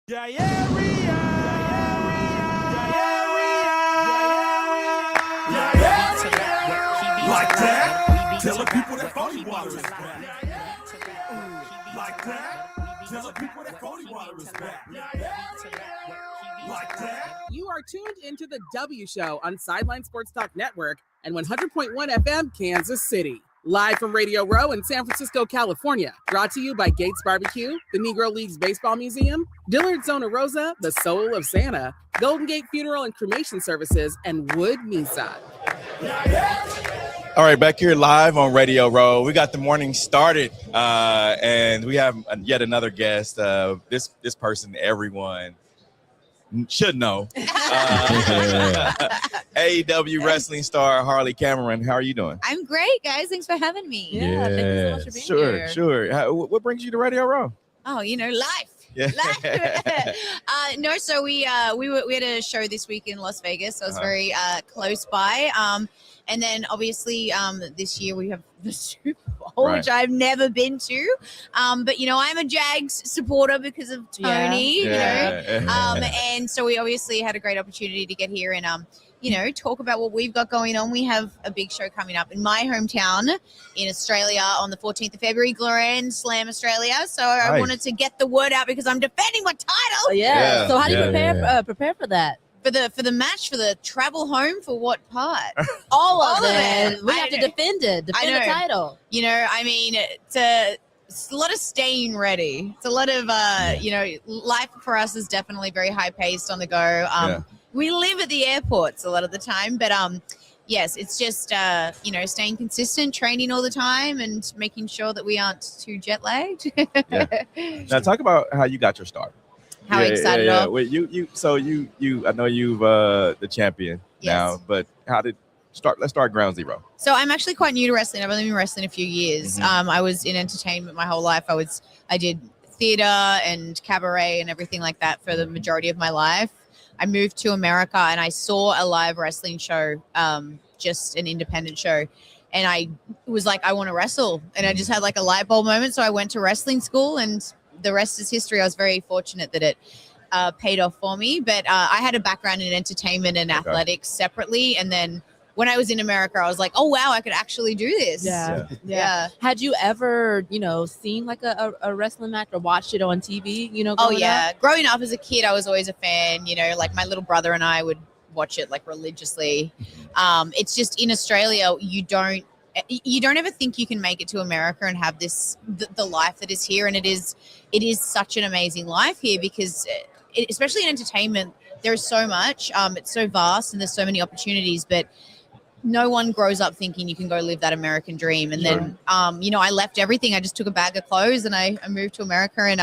Like that? Tell the people that phony water is back. Like that? Tell the people that phony water is back. Like that? You are tuned into the W Show on Sideline Sports Talk Network and 100.1 FM, Kansas City. Live from Radio Row in San Francisco, California. Brought to you by Gates Barbecue, the Negro Leagues Baseball Museum, Dillard Zona Rosa, the Soul of Santa, Golden Gate Funeral and Cremation Services, and Wood Nissan. All right, back here live on Radio Row. We got the morning started, and we have yet another guest. This person everyone should know. AEW wrestling star Harley Cameron. How are you doing? I'm great, guys. Thanks for having me. Yeah, thank you so much for being here. Sure. What brings you to Radio Row? Oh, life. Yeah. So we had a show this week in Las Vegas. So I was very close by. And then obviously this year we have the Super Bowl, which I've never been to. But I'm a Jags supporter because of Tony. And so we obviously had a great opportunity to get here and talk about what we've got going on. We have a big show coming up in my hometown in Australia on the 14th of February, Grand Slam Australia. So I wanted to get the word out because I'm defending my title. So how do you prepare for that? For the match, for the travel home, for what part? All of it. We have to defend the title. It's a lot of staying ready. It's a lot of, life for us is definitely very high paced on the go. We live at the airports a lot of the time, but yes, it's just, staying consistent, training all the time and making sure that we aren't too jet lagged. Now talk about how you got your start. How excited are Wait, you I know you've the champion now, but let's start ground zero. So I'm actually quite new to wrestling. I've only been wrestling a few years. I was in entertainment my whole life. I did theater and cabaret and everything like that for the majority of my life. I moved to America and I saw a live wrestling show, just an independent show. And I was like, I want to wrestle. And I just had like a light bulb moment. So I went to wrestling school and the rest is history. I was very fortunate that it paid off for me. But I had a background in entertainment and athletics separately. And then when I was in America, I was like, oh, wow, I could actually do this. Yeah. Had you ever, seen like a wrestling match or watched it on TV, up? Growing up as a kid, I was always a fan, like my little brother and I would watch it like religiously. It's just in Australia, you don't ever think you can make it to America and have the life that is here. And it is such an amazing life here because especially in entertainment, there's so much, it's so vast and there's so many opportunities, but no one grows up thinking you can go live that American dream. And then, I left everything. I just took a bag of clothes and I moved to America and,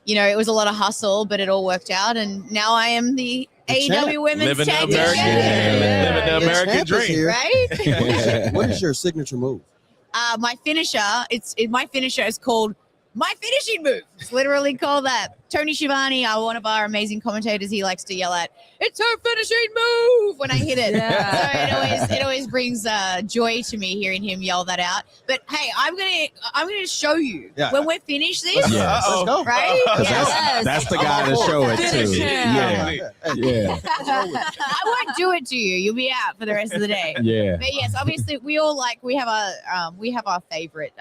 it was a lot of hustle, but it all worked out. And now I am the AEW Women's Tag Team Champion. Living the American dream. Right? What is your signature move? My finisher, my finisher is called my finishing move. It's literally called that. Tony Schiavone, one of our amazing commentators, he likes to yell at, "It's her finishing move" when I hit it. So it always brings joy to me hearing him yell that out. But hey, I'm gonna show you when we're finished this. Let's go. Right? That's the guy to show it to. Yeah. I won't do it to you. You'll be out for the rest of the day. Yeah. But yes, obviously we have our favorite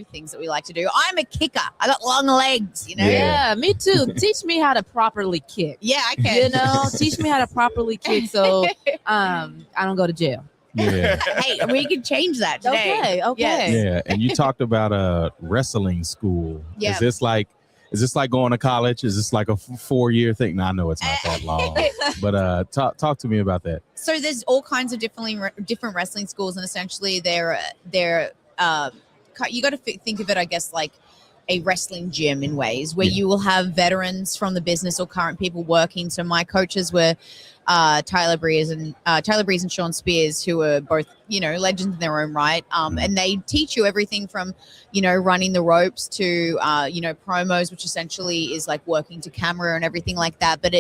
things that we like to do. I'm a kicker. I got long legs. Yeah, me too. Teach me how to properly kick. Yeah, I can. Teach me how to properly kick so I don't go to jail. Yeah. Hey, we can change that today. Okay. Yes. Yeah. And you talked about a wrestling school. Yeah. Is this like going to college? Is this like a 4-year thing? No, I know it's not that long. But talk to me about that. So there's all kinds of different wrestling schools, and essentially they're you got to think of it, I guess, like a wrestling gym in ways where you will have veterans from the business or current people working. So my coaches were Tyler Breeze and Sean Spears, who are both, legends in their own right. And they teach you everything from, running the ropes to, promos, which essentially is like working to camera and everything like that. But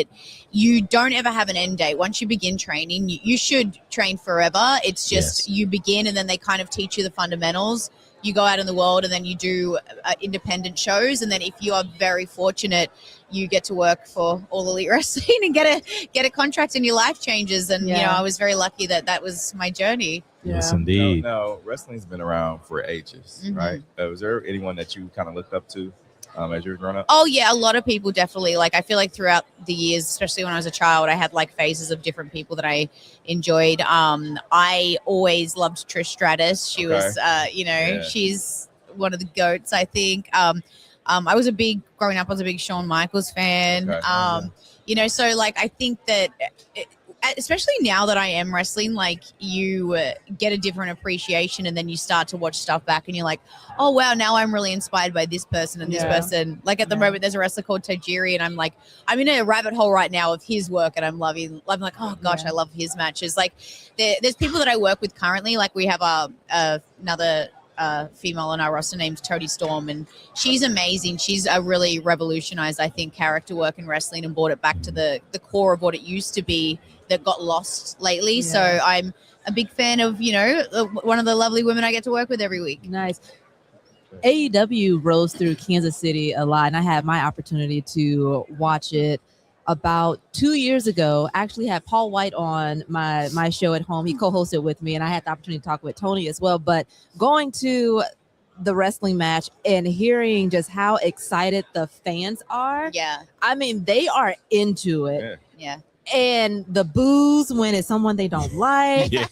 you don't ever have an end date. Once you begin training, you should train forever. It's just you begin and then they kind of teach you the fundamentals. you go out in the world and then you do independent shows, and then if you are very fortunate, you get to work for All Elite Wrestling and get a contract and your life changes. And you know, I was very lucky that was my journey. Yes, indeed. No, wrestling's been around for ages, right? Was there anyone that you kind of looked up to as you were growing up? Oh yeah, a lot of people definitely. Like I feel like throughout the years, especially when I was a child, I had like phases of different people that I enjoyed. I always loved Trish Stratus. She was, she's one of the goats, I think. Growing up, I was a big Shawn Michaels fan. Okay. You know, so like I think that especially now that I am wrestling, like you get a different appreciation, and then you start to watch stuff back and you're like, oh wow, now I'm really inspired by this person and this person. Like at the moment there's a wrestler called Tajiri, and I'm like, I'm in a rabbit hole right now of his work, and I'm like, oh gosh, I love his matches. Like there's people that I work with currently. Like we have another female on our roster named Toni Storm, and she's amazing. She's really revolutionized, I think, character work in wrestling and brought it back to the core of what it used to be that got lost lately. So I'm a big fan of, you know, one of the lovely women I get to work with every week. Nice. AEW rolls through Kansas City a lot, and I had my opportunity to watch it about 2 years ago. I actually had Paul White on my show at home. He co-hosted with me, and I had the opportunity to talk with Tony as well. But going to the wrestling match and hearing just how excited the fans are. Yeah. I mean, they are into it. Yeah. And the boos when it's someone they don't like. Yeah.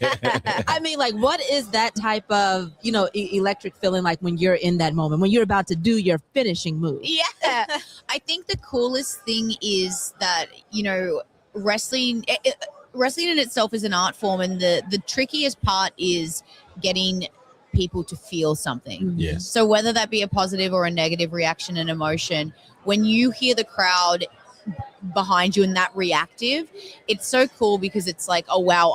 I mean, like, what is that type of, you know, electric feeling like when you're in that moment, when you're about to do your finishing move? Yeah. I think the coolest thing is that, you know, wrestling in itself is an art form, and the trickiest part is getting people to feel something. Yes. So whether that be a positive or a negative reaction and emotion, when you hear the crowd behind you and that reactive, it's so cool, because it's like, oh wow,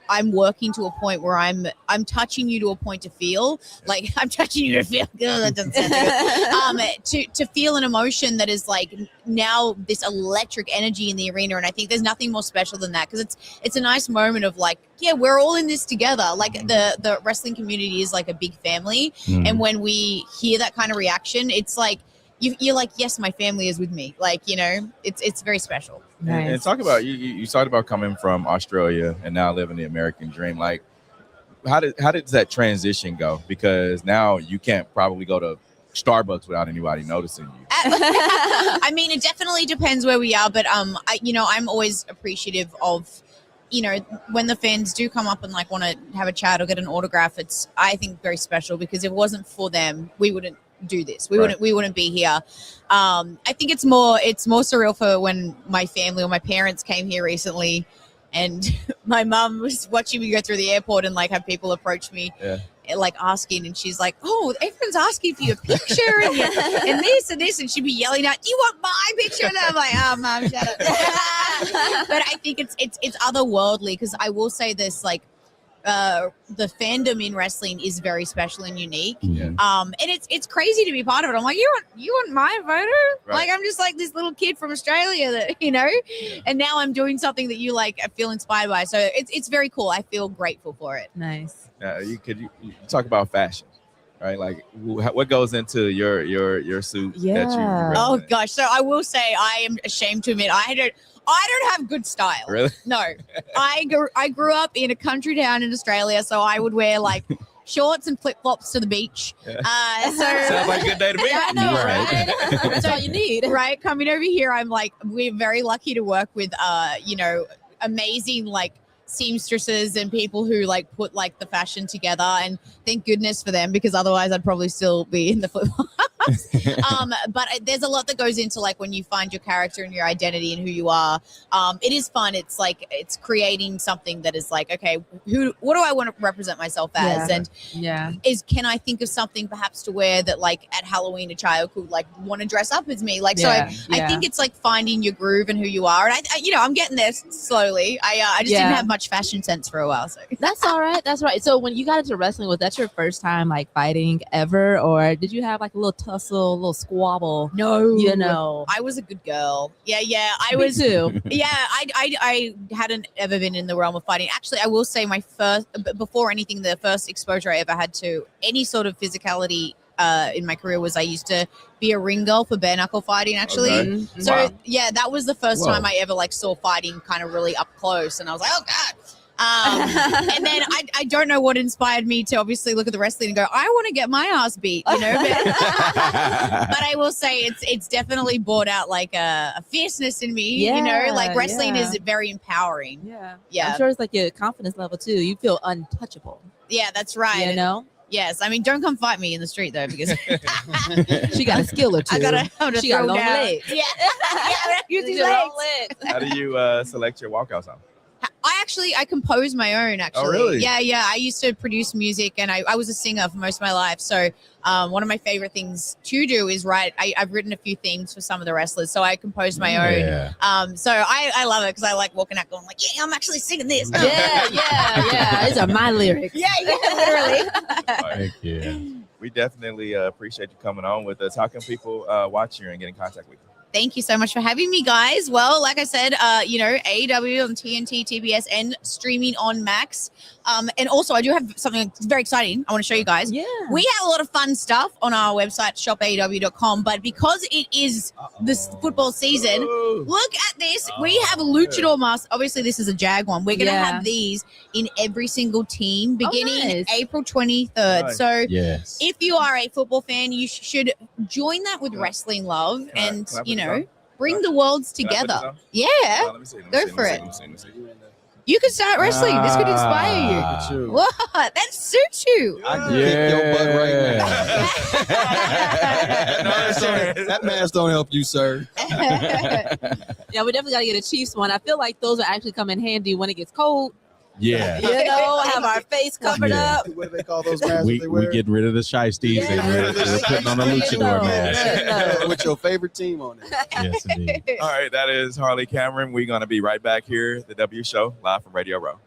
I'm working to a point where I'm touching you to a point to feel like I'm touching you to feel good. That doesn't sound good. To feel an emotion that is like now this electric energy in the arena, and I think there's nothing more special than that, because it's a nice moment of like, yeah, we're all in this together. Like the wrestling community is like a big family, and when we hear that kind of reaction, it's like you're like, yes, my family is with me. Like, you know, it's very special. Nice. And talk about you talked about coming from Australia and now living the American dream. Like, how did that transition go? Because now you can't probably go to Starbucks without anybody noticing you. I mean, it definitely depends where we are, but I'm always appreciative of, you know, when the fans do come up and like want to have a chat or get an autograph. It's, I think, very special, because if it wasn't for them, we wouldn't do this. We wouldn't be here. I think it's more surreal for when my family or my parents came here recently, and my mum was watching me go through the airport and like have people approach me, like asking, and she's like, oh, everyone's asking for your picture and this and this, and she'd be yelling out, do you want my picture? And I'm like, oh mom, shut up. But I think it's otherworldly, because I will say this, like, the fandom in wrestling is very special and unique. And it's crazy to be part of it. I'm like, you want my photo? Right. Like, I'm just like this little kid from Australia that, you know, and now I'm doing something that you like feel inspired by. So it's very cool. I feel grateful for it. Nice. You talk about fashion, right? Like, what goes into your suit that you Oh gosh. So I will say, I am ashamed to admit, I don't have good style. Really? No. I grew up in a country town in Australia, so I would wear like shorts and flip-flops to the beach. Sounds like a good day to me. I know, Right. right? That's all you need. Right. Coming over here, I'm like, we're very lucky to work with, you know, amazing like seamstresses and people who like put like the fashion together, and thank goodness for them, because otherwise I'd probably still be in the flip-flops. But there's a lot that goes into like when you find your character and your identity and who you are. It is fun. It's like, it's creating something that is like, okay, what do I want to represent myself as? And can I think of something perhaps to wear that like at Halloween a child could like want to dress up as me? Like, so I think it's like finding your groove and who you are. And I I'm getting there slowly. I just didn't have much much fashion sense for a while. So That's all right. That's right. So when you got into wrestling, was that your first time like fighting ever, or did you have like a little tussle, a little squabble? no, You know, I was a good girl. Yeah, I me was. too. Yeah, I hadn't ever been in the realm of fighting. Actually, I will say before anything, the first exposure I ever had to any sort of physicality in my career was I used to be a ring girl for bare knuckle fighting. Actually, Okay. Mhm. so Wow. yeah, that was the first Whoa. time I ever like saw fighting kind of really up close, and I was like, oh god. And then I don't know what inspired me to obviously look at the wrestling and go, I want to get my ass beat, you know. But I will say it's definitely brought out like a fierceness in me, you know. Yeah, Like wrestling yeah. is very empowering. Yeah. Yeah. I'm sure it's like your confidence level too. You feel untouchable. Yeah, that's right. You know, Yes, I mean, don't come fight me in the street though, because she got a skill or two. I'm gonna She got throw long down. legs. Yeah, yeah, use these She got legs. long legs. How do you select your walkout song? I compose my own actually. Oh, really? Yeah. I used to produce music, and I was a singer for most of my life. So one of my favorite things to do is write. I've written a few themes for some of the wrestlers, so I composed my own. Yeah. So I love it because I like walking out going like, yeah, I'm actually singing this. Yeah. These are my lyrics. yeah, literally. Heck yeah. We definitely appreciate you coming on with us. How can people watch you and get in contact with you? Thank you so much for having me, guys. Well, like I said, AEW on TNT, TBS, and streaming on Max. And also, I do have something very exciting I want to show you guys. Yeah. We have a lot of fun stuff on our website, shopaew.com. But because it is this football season, look at this. We have luchador masks. Obviously, this is a Jag one. We're going to Yeah. have these in every single team beginning nice. April 23rd. Nice. So Yes. if you are a football fan, you should join that with wrestling love and, Can I put you this know, on? bring the worlds Can I put this together. on? Yeah. Let me see. Let me Go see, let me for see, it. let me see, let me see. You could start wrestling. This could inspire you. Ah. What? That suits you. I can kick your butt right now. No, sir. That mask don't help you, sir. Yeah, we definitely got to get a Chiefs one. I feel like those will actually come in handy when it gets cold. Yeah. You know, have our face covered Yeah. up. What do they call those masks We they wear? getting rid of the shiesties and Yeah. we're putting on a luchador mask. With your favorite team on it. Yes, indeed. All right, that is Harley Cameron. We're going to be right back here, the W Show, live from Radio Row.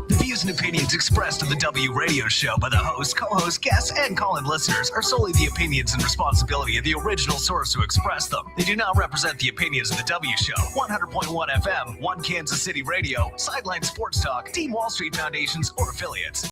The views and opinions expressed on the W Radio Show by the host, co-host, guests, and call-in listeners are solely the opinions and responsibility of the original source who expressed them. They do not represent the opinions of the W Show, 100.1 FM, One Kansas City Radio, Sideline Sports Talk, Team Wall Street Foundations, or affiliates.